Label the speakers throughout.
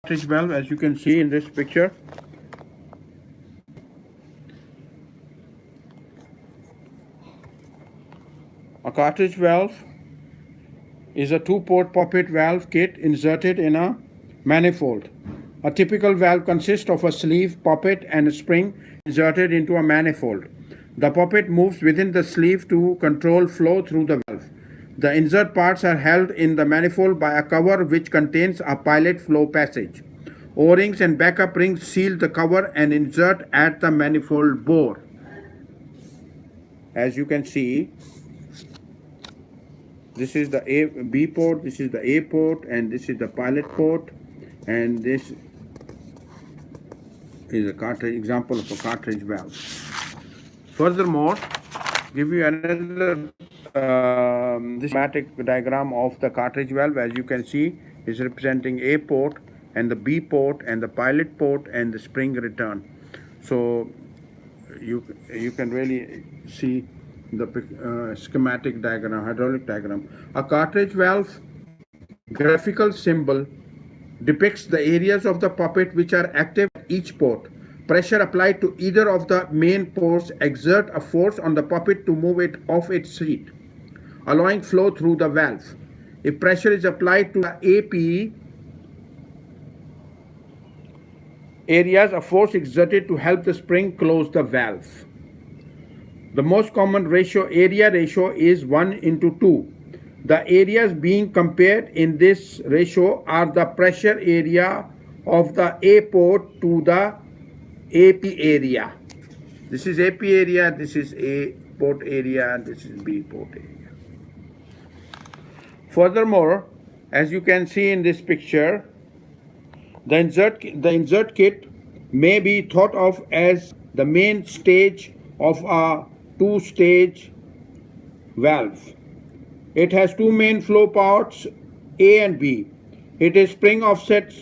Speaker 1: cartridge valve, as you can see in this picture. A cartridge valve is a two-port poppet valve kit inserted in a manifold. A typical valve consists of a sleeve, poppet, and a spring inserted into a manifold. The poppet moves within the sleeve to control flow through the valve. The insert parts are held in the manifold by a cover which contains a pilot flow passage. O-rings and backup rings seal the cover and insert at the manifold bore. As you can see, this is the B port, this is the A port, and this is the pilot port, and this is a cartridge example of a cartridge valve. Furthermore, give you another schematic diagram of the cartridge valve. As you can see, is representing A port and the B port and the pilot port and the spring return. So you can really see the schematic diagram, hydraulic diagram. A cartridge valve graphical symbol depicts the areas of the poppet which are active at each port. Pressure applied to either of the main ports exert a force on the poppet to move it off its seat, allowing flow through the valve. If pressure is applied to the AP areas, a force exerted to help the spring close the valve. The most common area ratio is 1:2. The areas being compared in this ratio are the pressure area of the A port to the AP area. This is AP area, this is A port area, this is B port area. Furthermore, as you can see in this picture, the insert kit may be thought of as the main stage of a two-stage valve. It has two main flow parts, A and B. It is spring offset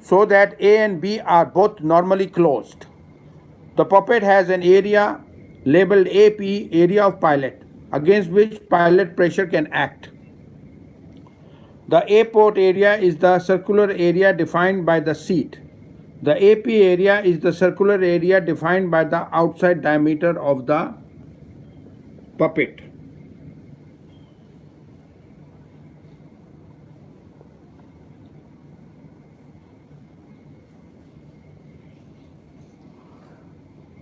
Speaker 1: so that A and B are both normally closed. The poppet has an area labeled AP, area of pilot, against which pilot pressure can act. The A port area is the circular area defined by the seat. The AP area is the circular area defined by the outside diameter of the poppet.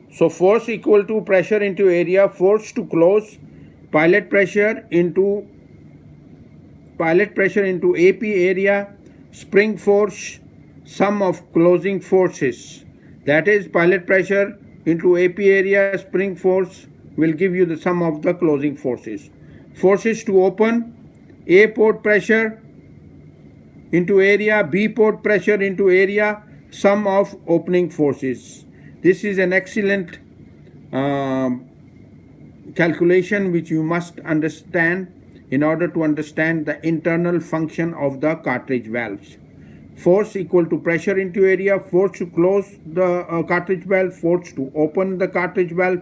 Speaker 1: So force equal to pressure into area, force to close, pilot pressure into AP area, spring force, sum of closing forces. That is, pilot pressure into AP area, spring force will give you the sum of the closing forces. Forces to open, A port pressure into area, B port pressure into area, sum of opening forces. This is an excellent calculation which you must understand in order to understand the internal function of the cartridge valves. Force equal to pressure into area, force to close the cartridge valve, force to open the cartridge valve.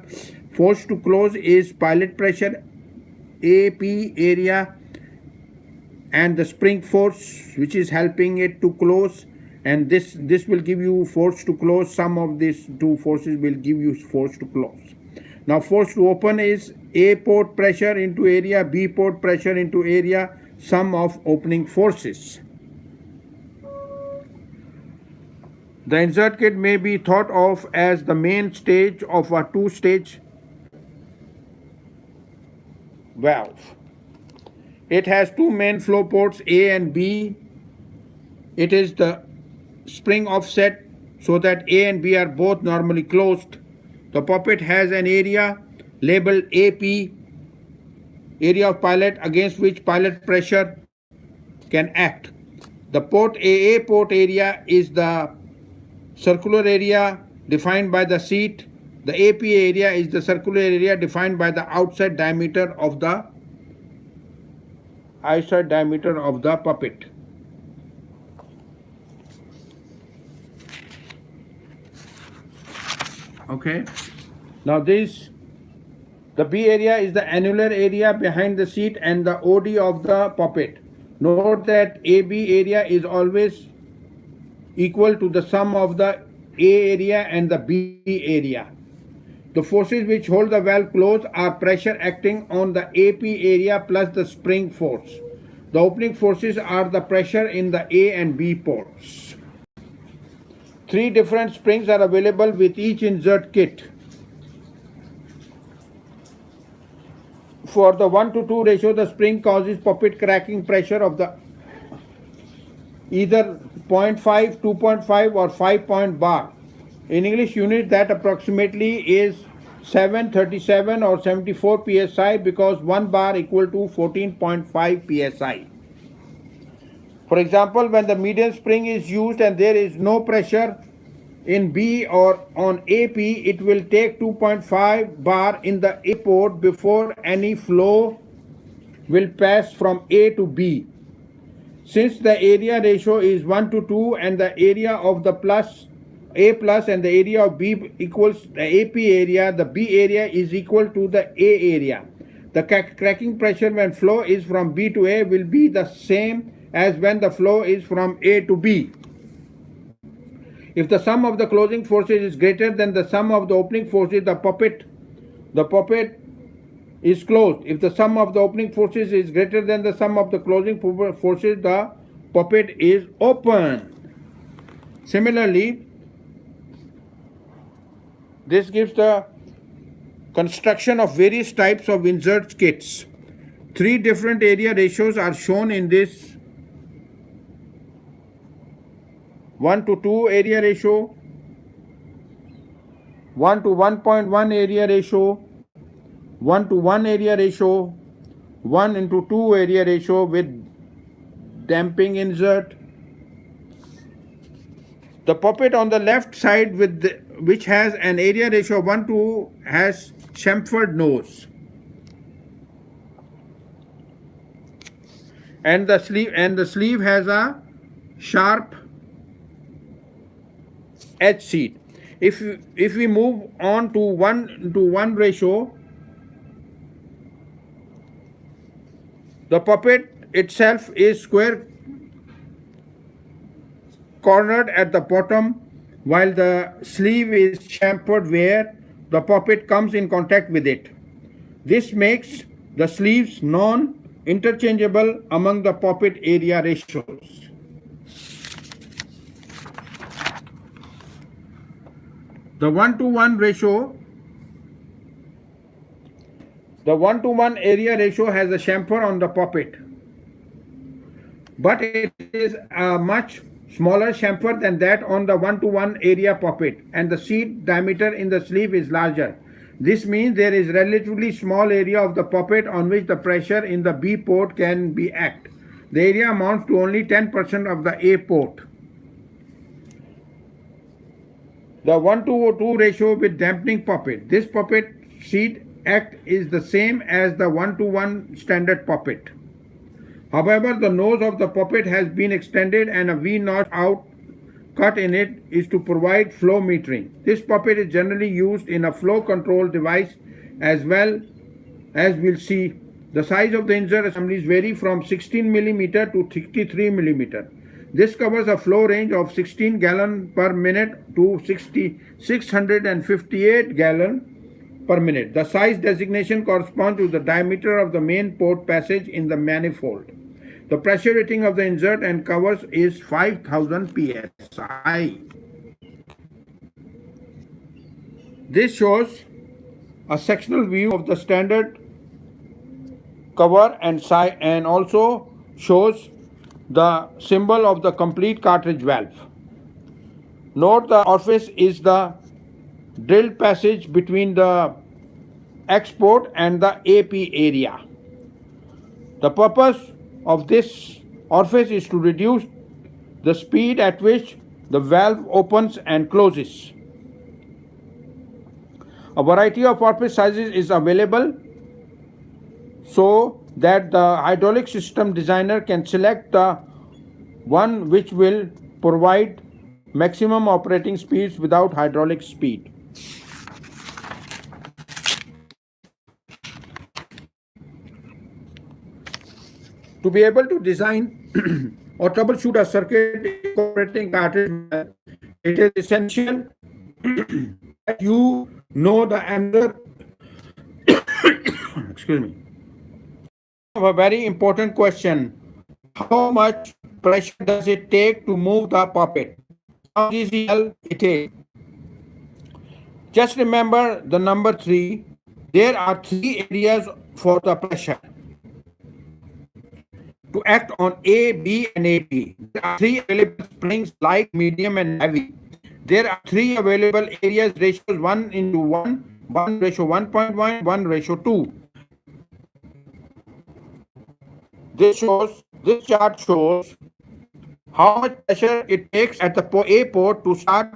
Speaker 1: Force to close is pilot pressure, AP area, and the spring force which is helping it to close, and this will give you force to close. Sum of these two forces will give you force to close. Now force to open is A port pressure into area, B port pressure into area, sum of opening forces. The insert kit may be thought of as the main stage of a two-stage valve. It has two main flow ports, A and B. It is the spring offset so that A and B are both normally closed. The poppet has an area labeled AP, area of pilot, against which pilot pressure can act. The port A port area is the circular area defined by the seat. The AP area is the circular area defined by the outside diameter of the puppet. Okay. Now the B area is the annular area behind the seat and the OD of the puppet. Note that AB area is always equal to the sum of the A area and the B area. The forces which hold the valve closed are pressure acting on the AP area plus the spring force. The opening forces are the pressure in the A and B ports. Three different springs are available with each insert kit. For the 1:2 ratio, the spring causes poppet cracking pressure of the either 0.5, 2.5 or 5-point bar. In English unit, that approximately is 737 or 74 psi because 1 bar equal to 14.5 psi. For example, when the median spring is used and there is no pressure in B or on AP, it will take 2.5 bar in the A port before any flow will pass from A to B. Since the area ratio is 1:2 and the area of the A plus and the area of B equals the AP area, the B area is equal to the A area. The cracking pressure when flow is from B to A will be the same as when the flow is from A to B. If the sum of the closing forces is greater than the sum of the opening forces, the puppet is closed. If the sum of the opening forces is greater than the sum of the closing forces, the puppet is open. Similarly, this gives the construction of various types of insert kits. Three different area ratios are shown in this 1:2 area ratio, 1:1.1 area ratio, 1:1 area ratio, 1:2 area ratio with damping insert. The puppet on the left side which has an area ratio of 1:2 has chamfered nose. And the sleeve has a sharp edge seat. If we move on to 1:1 ratio, the puppet itself is square cornered at the bottom while the sleeve is chamfered where the puppet comes in contact with it. This makes the sleeves non-interchangeable among the puppet area ratios. The 1:1 ratio, the 1:1 area ratio has a chamfer on the puppet, but it is a much smaller chamfer than that on the 1:1 area puppet, and the seat diameter in the sleeve is larger. This means there is relatively small area of the puppet on which the pressure in the B port can be act. The area amounts to only 10% of the A port. The 1:2 ratio with dampening puppet. This puppet seat act is the same as the 1:1 standard puppet. However, the nose of the puppet has been extended and a V-notch out cut in it is to provide flow metering. This puppet is generally used in a flow control device as well as we'll see. The size of the insert assemblies vary from 16 mm to 63 mm. This covers a flow range of 16 gallon per minute to 658 gallon per minute. The size designation corresponds to the diameter of the main port passage in the manifold. The pressure rating of the insert and covers is 5000 psi. This shows a sectional view of the standard cover and also shows the symbol of the complete cartridge valve. Note the orifice is the drilled passage between the X port and the AP area. The purpose of this orifice is to reduce the speed at which the valve opens and closes. A variety of orifice sizes is available so that the hydraulic system designer can select the one which will provide maximum operating speeds without hydraulic speed. To be able to design or troubleshoot a circuit incorporating cartridge valve, it is essential that you know the another excuse me, a very important question. How much pressure does it take to move the puppet? How easy it is? Just remember the number 3. There are 3 areas for the pressure to act on A, B, and AP. There are 3 available springs, light, medium, and heavy. There are 3 available areas, ratios 1:1, 1:1.1, 1:2. This chart shows how much pressure it takes at the A port to start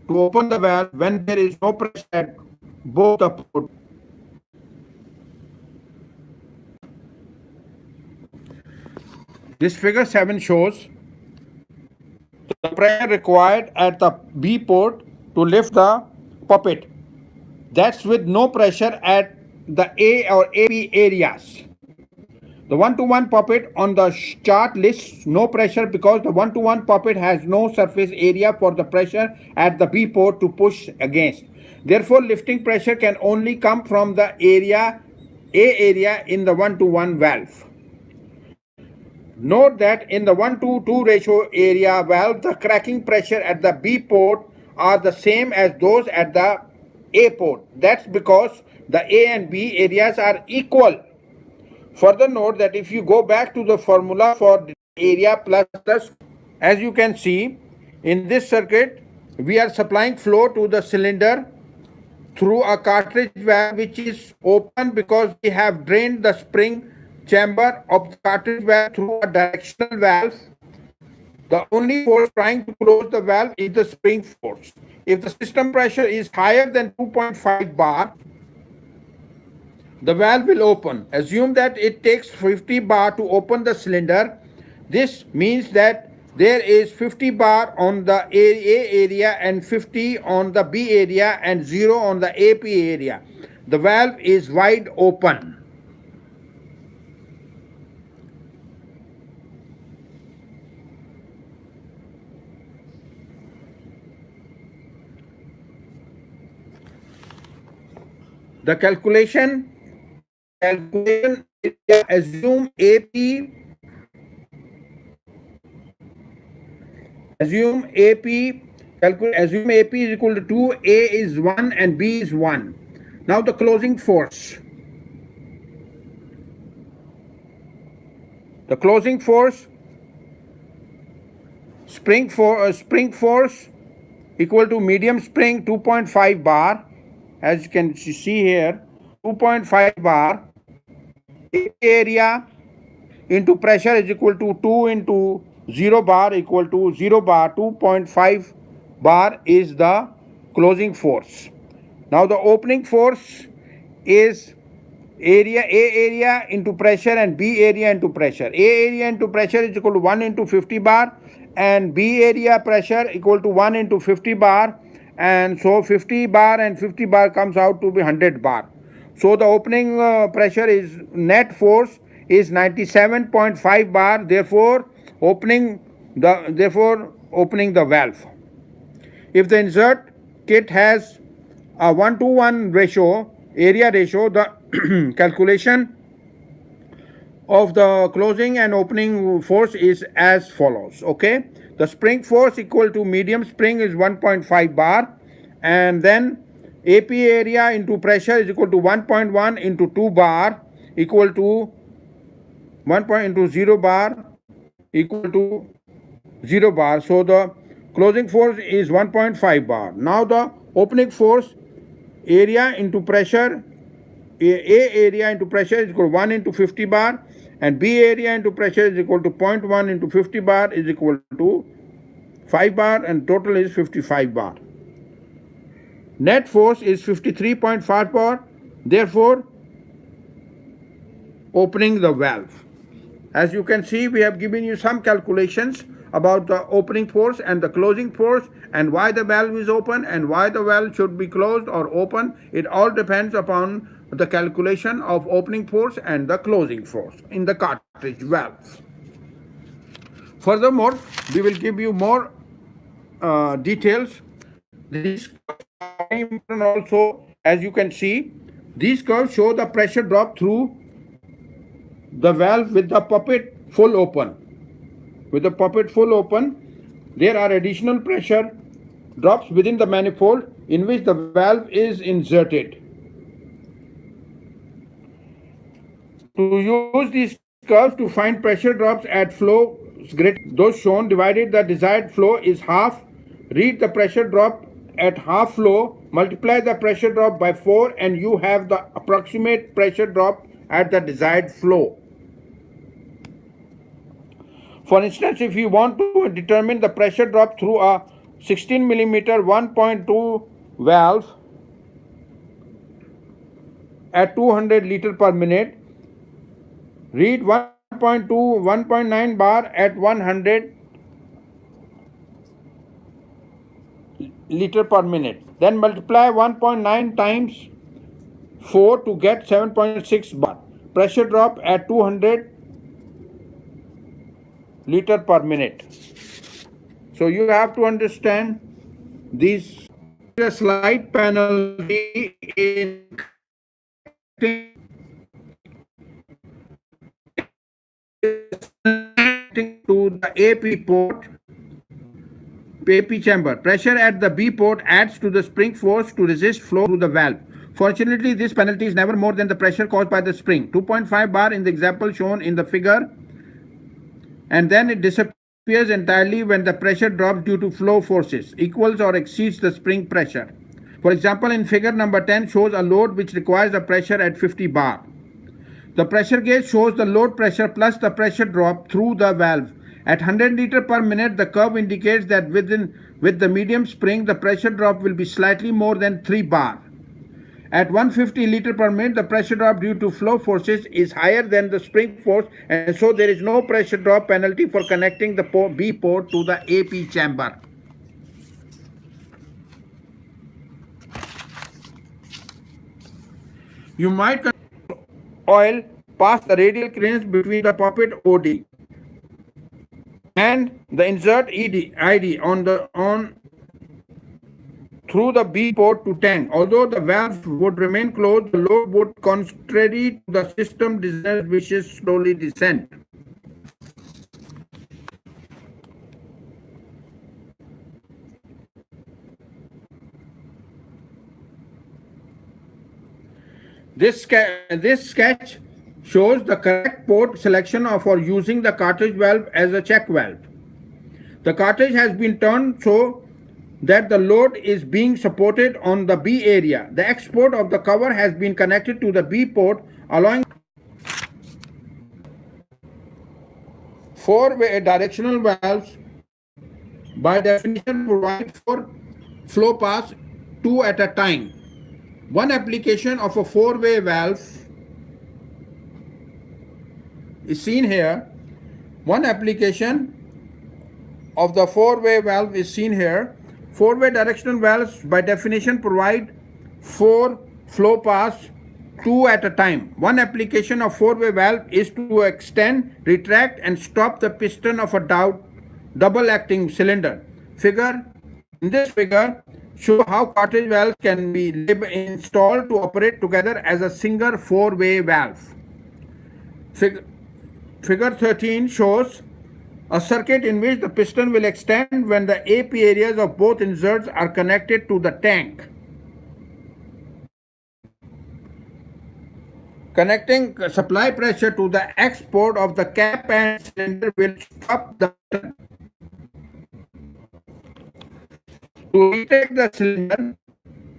Speaker 1: to open the valve when there is no pressure at both the ports. This figure 7 shows the pressure required at the B port to lift the puppet. That's with no pressure at the A or AP areas. The 1:1 puppet on the chart lists no pressure because the 1:1 puppet has no surface area for the pressure at the B port to push against. Therefore, lifting pressure can only come from the A area in the 1:1 valve. Note that in the 1:2 ratio area valve, the cracking pressure at the B port are the same as those at the A port. That's because the A and B areas are equal. Further note that if you go back to the formula for area plus, as you can see in this circuit, we are supplying flow to the cylinder through a cartridge valve which is open because we have drained the spring chamber of the cartridge valve through a directional valve. The only force trying to close the valve is the spring force. If the system pressure is higher than 2.5 bar, the valve will open. Assume that it takes 50 bar to open the cylinder. This means that there is 50 bar on the A area and 50 on the B area and 0 on the AP area. The valve is wide open. The calculation assume AP is equal to 2, A is 1 and B is 1. Now the closing force. The closing force, spring force equal to medium spring 2.5 bar. As you can see here, 2.5 bar. Area into pressure is equal to 2 into 0 bar equal to 0 bar. 2.5 bar is the closing force. Now the opening force is A area into pressure and B area into pressure. A area into pressure is equal to 1 into 50 bar and B area pressure equal to 1 into 50 bar, and so 50 bar and 50 bar comes out to be 100 bar. So the opening pressure is net force is 97.5 bar, therefore opening the valve. If the insert kit has a 1:1 area ratio, the calculation of the closing and opening force is as follows. Okay, the spring force equal to medium spring is 1.5 bar, and then AP area into pressure is equal to 1.1 into 2 bar equal to 1 into 0 bar equal to 0 bar. So the closing force is 1.5 bar. Now the opening force, area into pressure, A area into pressure is equal to 1 into 50 bar, and B area into pressure is equal to 0.1 into 50 bar is equal to 5 bar, and total is 55 bar. Net force is 53.5 bar, therefore opening the valve. As you can see, we have given you some calculations about the opening force and the closing force and why the valve is open and why the valve should be closed or open. It all depends upon the calculation of opening force and the closing force in the cartridge valve. Furthermore, we will give you more details. These curves are very important also. As you can see, these curves show the pressure drop through the valve with the puppet full open. With the puppet full open, there are additional pressure drops within the manifold in which the valve is inserted. To use these curves to find pressure drops at flow greater, those shown, divided the desired flow is half, read the pressure drop at half flow, multiply the pressure drop by 4 and you have the approximate pressure drop at the desired flow. For instance, if you want to determine the pressure drop through a 16 millimeter 1.2 valve at 200 liter per minute, read 1.2, 1.9 bar at 100 liter per minute. Then multiply 1.9 times 4 to get 7.6 bar. Pressure drop at 200 liter per minute. So you have to understand this. A slight penalty in to the AP port, AP chamber. Pressure at the B port adds to the spring force to resist flow through the valve. Fortunately, this penalty is never more than the pressure caused by the spring, 2.5 bar in the example shown in the figure, and then it disappears entirely when the pressure drops due to flow forces equals or exceeds the spring pressure. For example, in figure number 10 shows a load which requires a pressure at 50 bar. The pressure gauge shows the load pressure plus the pressure drop through the valve. At 100 liter per minute, the curve indicates that with the medium spring, the pressure drop will be slightly more than 3 bar. At 150 liter per minute, the pressure drop due to flow forces is higher than the spring force, and so there is no pressure drop penalty for connecting the B port to the AP chamber. You might oil past the radial clearance between the puppet OD and the insert ID through the B port to tank. Although the valve would remain closed, the load would, contrary to the system designer's wishes, slowly descend. This sketch shows the correct port selection for using the cartridge valve as a check valve. The cartridge has been turned so that the load is being supported on the B area. The X port of the cover has been connected to the B port, allowing four-way directional valves by definition provide for flow paths 2 at a time. One application of a four-way valve is seen here. One application of the four-way valve is seen here. Four-way directional valves by definition provide 4 flow paths 2 at a time. One application of four-way valve is to extend, retract and stop the piston of a double acting cylinder. In this figure show how cartridge valves can be installed to operate together as a single four-way valve. Figure 13 shows a circuit in which the piston will extend when the AP areas of both inserts are connected to the tank. Connecting supply pressure to the X port of the cap and cylinder will stop the piston. To retract the cylinder,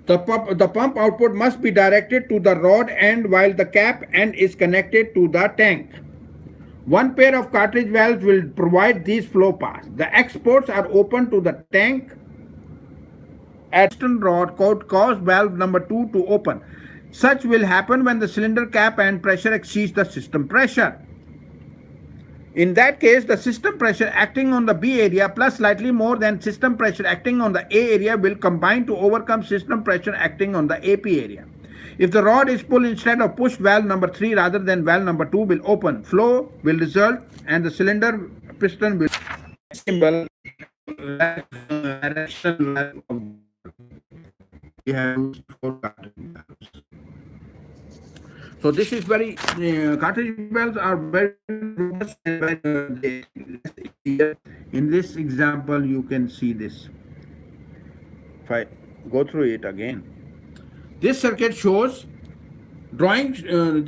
Speaker 1: the pump output must be directed to the rod end while the cap end is connected to the tank. One pair of cartridge valves will provide these flow paths. The X ports are open to the tank at piston rod cause valve number 2 to open. Such will happen when the cylinder cap and pressure exceeds the system pressure. In that case, the system pressure acting on the B area plus slightly more than system pressure acting on the A area will combine to overcome system pressure acting on the AP area. If the rod is pulled instead of pushed, valve number 3 rather than valve number 2 will open. Flow will result and the cylinder piston will symbol directional valve of we have used for cartridge valves. So this is very cartridge valves are very robust and very here in this example you can see this. If I go through it again, this circuit shows drawing